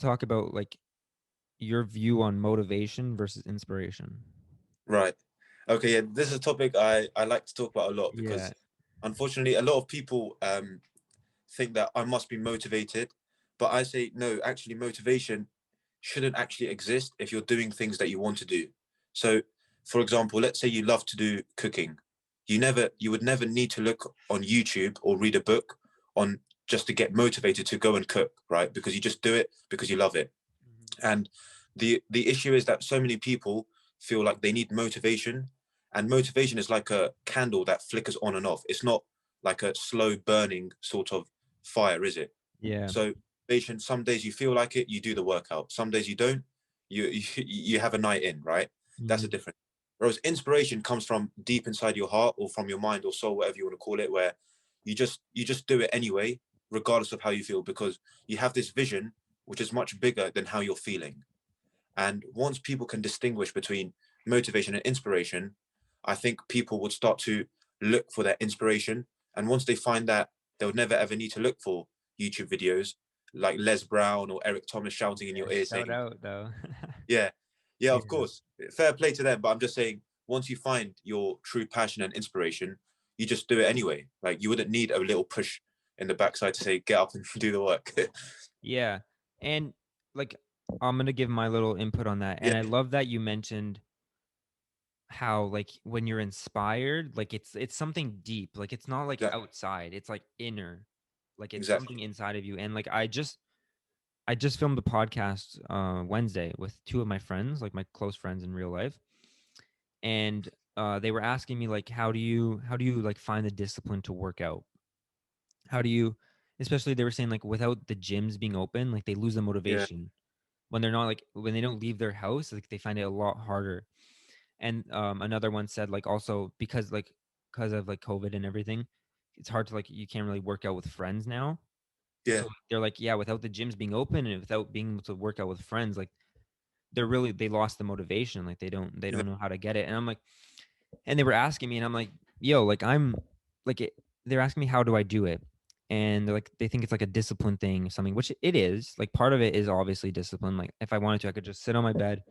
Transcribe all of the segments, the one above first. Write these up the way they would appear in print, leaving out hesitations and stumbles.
talk about like your view on motivation versus inspiration. Right. Okay. Yeah. This is a topic I like to talk about a lot Yeah. because unfortunately a lot of people think that I must be motivated, but I say no. Actually, motivation shouldn't actually exist if you're doing things that you want to do. So, for example, let's say you love to do cooking. You would never need to look on YouTube or read a book on just to get motivated to go and cook, right? Because you just do it because you love it. Mhm. And the issue is that so many people feel like they need motivation, and motivation is like a candle that flickers on and off. It's not like a slow burning sort of fire, is it? Yeah. So motivation, some days you feel like it, you do the workout. Some days you don't, you have a night in, right? That's a Mhm. difference. Whereas inspiration comes from deep inside your heart or from your mind or soul, whatever you want to call it, where you just do it anyway, regardless of how you feel, because you have this vision which is much bigger than how you're feeling. And once people can distinguish between motivation and inspiration, I think people would start to look for their inspiration. And once they find that, they'll never ever need to look for YouTube videos like Les Brown or Eric Thomas shouting in Yeah. your ear Shout saying, out though. yeah, yeah, of Yeah. course. Fair play to them. But I'm just saying, once you find your true passion and inspiration, you just do it anyway. Like you wouldn't need a little push in the backside to say, get up and do the work. Yeah. And like I'm gonna give my little input on that. Yeah, And I love that you mentioned how like when you're inspired, like it's something deep. Like it's not like exactly. outside. It's like inner. Like it's something Exactly. inside of you. And like I just filmed a podcast Wednesday with two of my friends, like my close friends in real life. And they were asking me like how do you like find the discipline to work out? How do you, especially they were saying like without the gyms being open, like they lose the Yeah. motivation when they're not like when they don't leave their house, like they find it a lot harder. And another one said like also because of like COVID and everything, it's hard to like you can't really work out with friends now. Yeah. So they're like, yeah, without the gyms being open and without being able to work out with friends, like they lost the motivation. Like they don't know how to get it. And I'm like, and they were asking me, and I'm like, yo, like I'm like they're asking me how do I do it, and they're like they think it's like a discipline thing or something, which it is. Like part of it is obviously discipline. Like if I wanted to, I could just sit on my bed,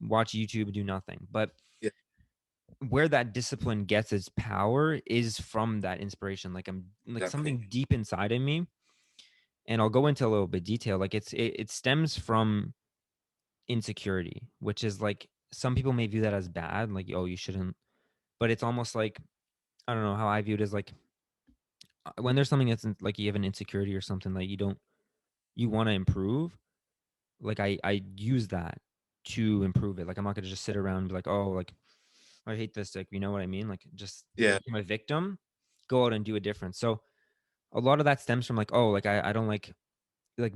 watch YouTube, and do nothing. But Yeah. where that discipline gets its power is from that inspiration. Like I'm like Exactly. something deep inside of me, and I'll go into a little bit detail. Like it stems from insecurity, which is like some people may view that as bad, like oh you shouldn't, but it's almost like I don't know how I view it as like when there's something like you have an insecurity or something that you want to improve, like I use that to improve it. Like I'm not gonna just sit around and be like, oh, like I hate this, like you know what I mean? Like just Yeah. become a victim, go out and do a difference. So a lot of that stems from like, oh, like I don't like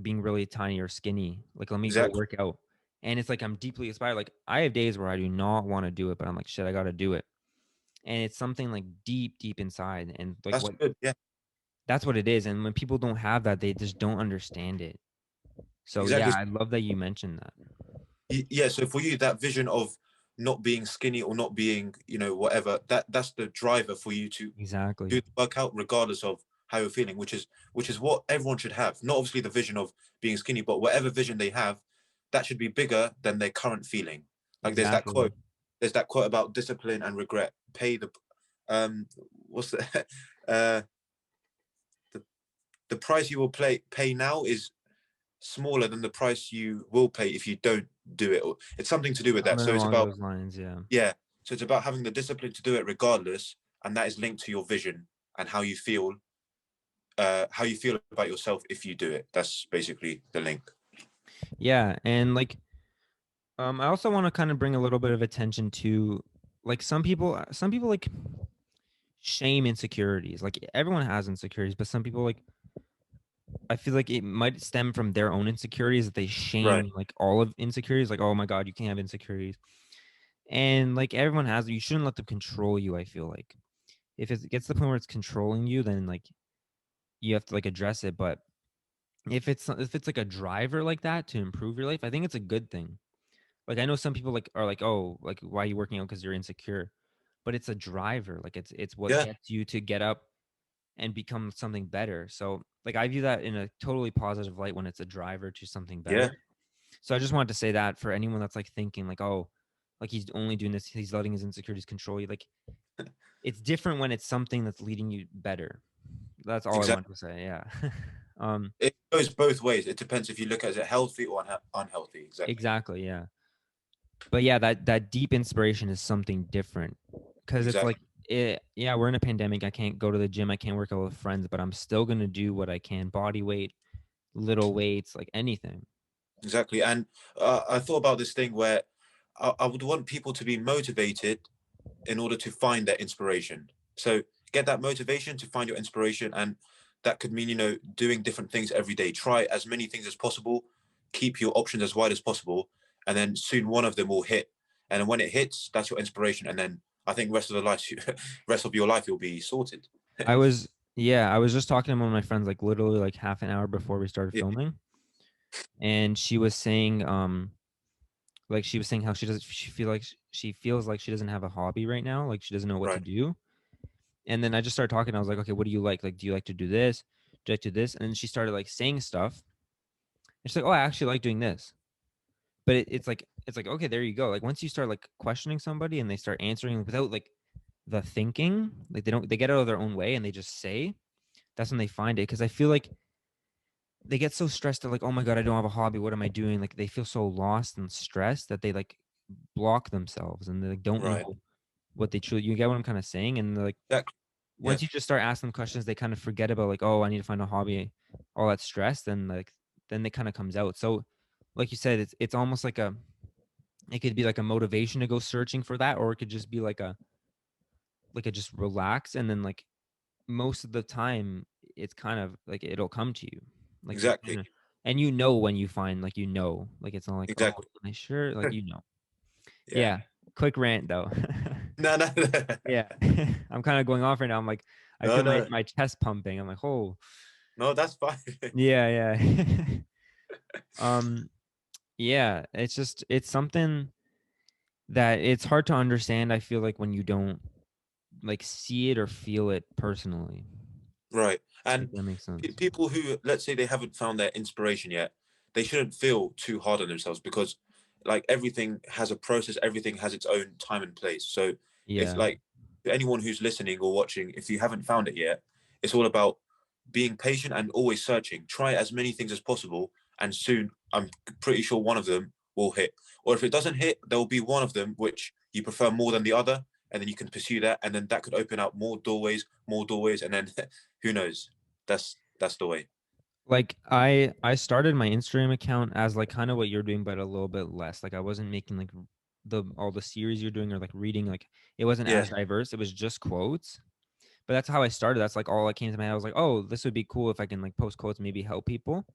being really tiny or skinny. Like let me go Exactly. work out. And it's like I'm deeply inspired. Like I have days where I do not want to do it, but I'm like, shit, I gotta do it. And it's something like deep, deep inside. And like That's what good. Yeah. that's what it is. And when people don't have that, they just don't understand it. So yeah, Exactly. I love that you mentioned that. Yeah. So for you, that vision of not being skinny or not being, whatever, that's the driver for you to do Exactly. the workout, regardless of how you're feeling, which is what everyone should have. Not obviously the vision of being skinny, but whatever vision they have, that should be bigger than their current feeling. Like there's that Exactly. quote. There's that quote about discipline and regret. Pay the um what's the uh the, the price you will pay now is smaller than the price you will pay if you don't do it. Or it's something to do with that. Something So it's along about, those lines, yeah. yeah. So it's about having the discipline to do it regardless, and that is linked to your vision and how you feel about yourself if you do it. That's basically the link. Yeah, and like I also want to kind of bring a little bit of attention to like some people like shame insecurities. Like everyone has insecurities, but some people like I feel like it might stem from their own insecurities that they Right. shame like all of insecurities like oh my god, you can't have insecurities. And like everyone has, you shouldn't let them control you, I feel like. If it gets to the point where it's controlling you, then like you have to like address it, but if it's like a driver like that to improve your life, I think it's a good thing. Like I know some people like are like, "Oh, like why are you working out because you're insecure?" But it's a driver. Like it's what Yeah. gets you to get up and become something better. So like I view that in a totally positive light when it's a driver to something Yeah, better. So I just wanted to say that for anyone that's like thinking like, oh, like he's only doing this, he's letting his insecurities control you. Like it's different when it's something that's leading you better. That's all I exactly. wanted to say. Yeah. um, It goes both ways. It depends if you look at it healthy or unhealthy. Exactly. exactly. Yeah. But yeah, that deep inspiration is something different because it's like Exactly. yeah, we're in a pandemic. I can't go to the gym. I can't work out with friends, but I'm still gonna do what I can. Body weight, little weights, like anything. Exactly. And I thought about this thing where I would want people to be motivated in order to find their inspiration. So get that motivation to find your inspiration. And that could mean, doing different things every day. Try as many things as possible, keep your options as wide as possible. And then soon one of them will hit. And then when it hits, that's your inspiration. And then I think rest of your life, you'll be sorted. I was yeah, I was just talking to one of my friends like literally like half an hour before we started Yeah. filming, and she was saying like she was saying how she feels like she doesn't have a hobby right now, like she doesn't know what to Right. do. And then I just started talking. I was like, okay, what do you like? Like, do you like to do this? Do you like to do this? And then she started like saying stuff. And she's like, oh, I actually like doing this. But it's like okay, there you go. Like once you start like questioning somebody and they start answering without like the thinking, like they get out of their own way and they just say, that's when they find it. Because I feel like they get so stressed that like, oh my god, I don't have a hobby. What am I doing? Like they feel so lost and stressed that they like block themselves and they like, don't Right. know what they truly. You get what I'm kind of saying? And like Exactly. Yeah. once you just start asking them questions, they kind of forget about like, oh, I need to find a hobby, all that stress. Then like then it kind of comes out. So like you said, it's almost like a it could be like a motivation to go searching for that, or it could just be like a just relax and then like most of the time it's kind of like it'll come to you. Like you Exactly. kind of and when you find like like it's not like, oh, Exactly. am I sure? Like Yeah. Yeah. Quick rant though. No, no, Yeah. I'm kind of going off right now. I'm like I no, feel my no, my chest pumping. I'm like, oh no. That's fine. yeah, yeah. um yeah, it's something that it's hard to understand, I feel like when you don't like see it or feel it personally. Right. If And that makes sense. people who, let's say, they haven't found their inspiration yet, they shouldn't feel too hard on themselves because, like, everything has a process, everything has its own time and place. So, if, Yeah. like, anyone who's listening or watching, if you haven't found it yet, it's all about being patient and always searching. Try as many things as possible, and soon I'm pretty sure one of them will hit. Or if it doesn't hit, there will be one of them which you prefer more than the other, and then you can pursue that, and then that could open up more doorways, and then who knows? That's the way. Like I started my Instagram account as like kind of what you're doing, but a little bit less. Like I wasn't making like the all the series you're doing or like reading, like it wasn't Yeah, as diverse. It was just quotes. But that's how I started. That's like all that came to my head. I was like, oh, this would be cool if I can like post quotes, maybe help people.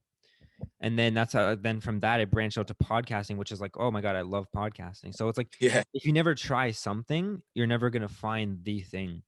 And then that's how then from that I branched out to podcasting, which is like, oh my god, I love podcasting. So it's like yeah, if you never try something, you're never gonna find the thing.